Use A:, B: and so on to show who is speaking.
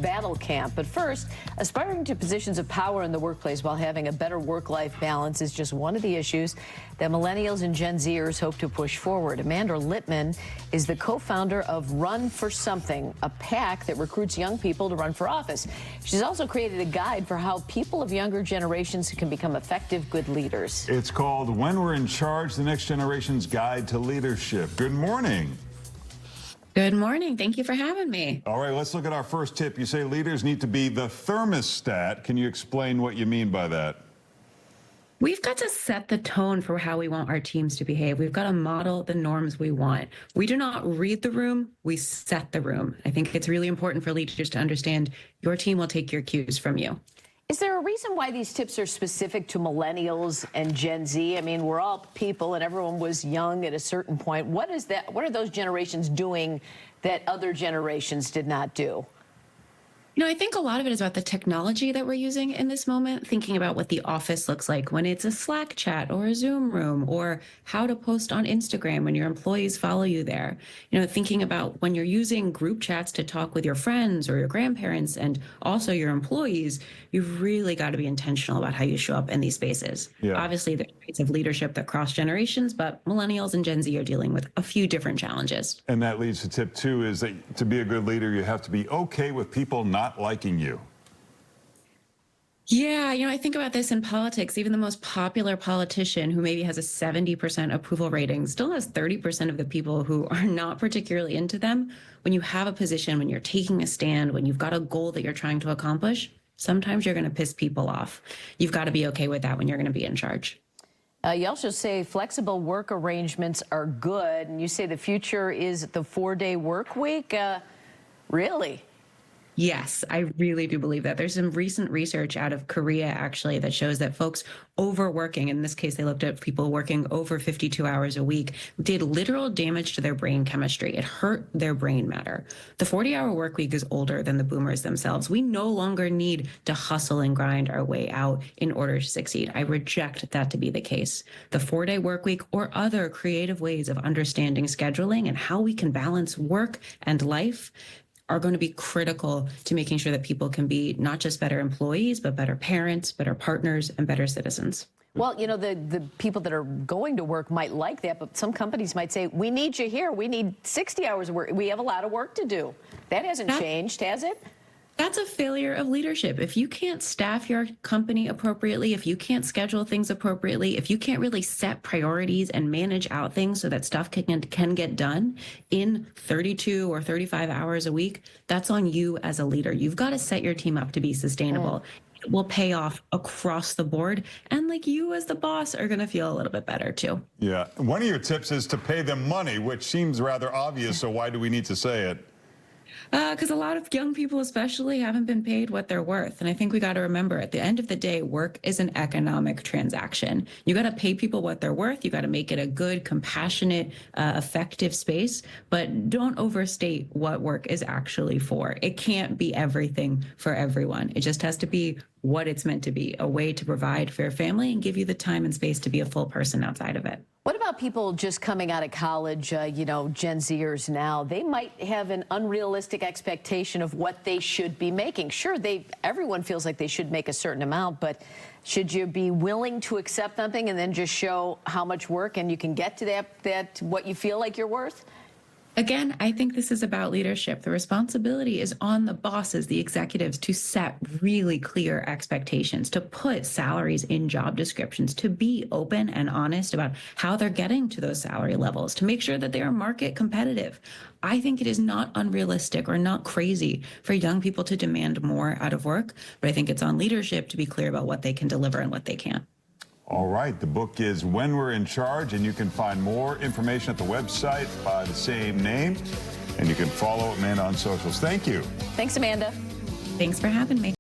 A: battle camp. But first, aspiring to positions of power in the workplace while having a better work-life balance is just one of the issues that millennials and Gen Zers hope to push forward. Amanda Litman is the co-founder of Run for Something, a PAC that recruits young people to run for office. She's also created a guide for how people of younger generations can become effective, good leaders.
B: It's called When We're in Charge, the Next Generation's Guide to Leadership. Good morning.
C: Good morning. Thank you for having me.
B: All right, let's look at our first tip. You say leaders need to be the thermostat. Can you explain what you mean by that?
C: We've got to set the tone for how we want our teams to behave. We've got to model the norms we want. We do not read the room, we set the room. I think it's really important for leaders to understand your team will take your cues from you.
A: Is there a reason why these tips are specific to millennials and Gen Z? I mean, we're all people and everyone was young at a certain point. What is that? What are those generations doing that other generations did not do?
C: You know, I think a lot of it is about the technology that we're using in this moment, thinking about what the office looks like when it's a Slack chat or a Zoom room, or how to post on Instagram when your employees follow you there. You know, thinking about when you're using group chats to talk with your friends or your grandparents and also your employees, you've really got to be intentional about how you show up in these spaces.
B: Yeah.
C: Obviously, there's traits of leadership that cross generations, but millennials and Gen Z are dealing with a few different challenges.
B: And that leads to tip 2 is that to be a good leader, you have to be okay with people not liking you.
C: Yeah, you know, I think about this in politics. Even the most popular politician who maybe has a 70% approval rating still has 30% of the people who are not particularly into them. When you have a position, when you're taking a stand, when you've got a goal that you're trying to accomplish, sometimes you're going to piss people off. You've got to be okay with that when you're going to be in charge.
A: You also say flexible work arrangements are good, and you say the future is the 4-day work week. Really?
C: Yes, I really do believe that. There's some recent research out of Korea, actually, that shows that folks overworking, in this case, they looked at people working over 52 hours a week, did literal damage to their brain chemistry. It hurt their brain matter. The 40-hour work week is older than the boomers themselves. We no longer need to hustle and grind our way out in order to succeed. I reject that to be the case. The 4-day work week or other creative ways of understanding scheduling and how we can balance work and life are going to be critical to making sure that people can be not just better employees, but better parents, better partners, and better citizens.
A: Well, you know, the people that are going to work might like that, but some companies might say, we need you here. We need 60 hours of work. We have a lot of work to do. That hasn't changed, has it?
C: That's a failure of leadership. If you can't staff your company appropriately, if you can't schedule things appropriately, if you can't really set priorities and manage out things so that stuff can get done in 32 or 35 hours a week, that's on you as a leader. You've got to set your team up to be sustainable. It will pay off across the board. And like you as the boss are going to feel a little bit better too.
B: Yeah. One of your tips is to pay them money, which seems rather obvious. So why do we need to say it?
C: Because a lot of young people especially haven't been paid what they're worth. And I think we got to remember at the end of the day, work is an economic transaction. You got to pay people what they're worth. You got to make it a good, compassionate, effective space, but don't overstate what work is actually for. It can't be everything for everyone. It just has to be what it's meant to be, a way to provide for your family and give you the time and space to be a full person outside of it.
A: What about people just coming out of college, you know, Gen Zers now? They might have an unrealistic expectation of what they should be making. Sure, everyone feels like they should make a certain amount, but should you be willing to accept something and then just show how much work and you can get to that what you feel like you're worth?
C: Again, I think this is about leadership. The responsibility is on the bosses, the executives, to set really clear expectations, to put salaries in job descriptions, to be open and honest about how they're getting to those salary levels, to make sure that they are market competitive. I think it is not unrealistic or not crazy for young people to demand more out of work, but I think it's on leadership to be clear about what they can deliver and what they can't.
B: All right, the book is When We're in Charge, and you can find more information at the website by the same name, and you can follow Amanda on socials. Thank you.
A: Thanks, Amanda.
C: Thanks for having me.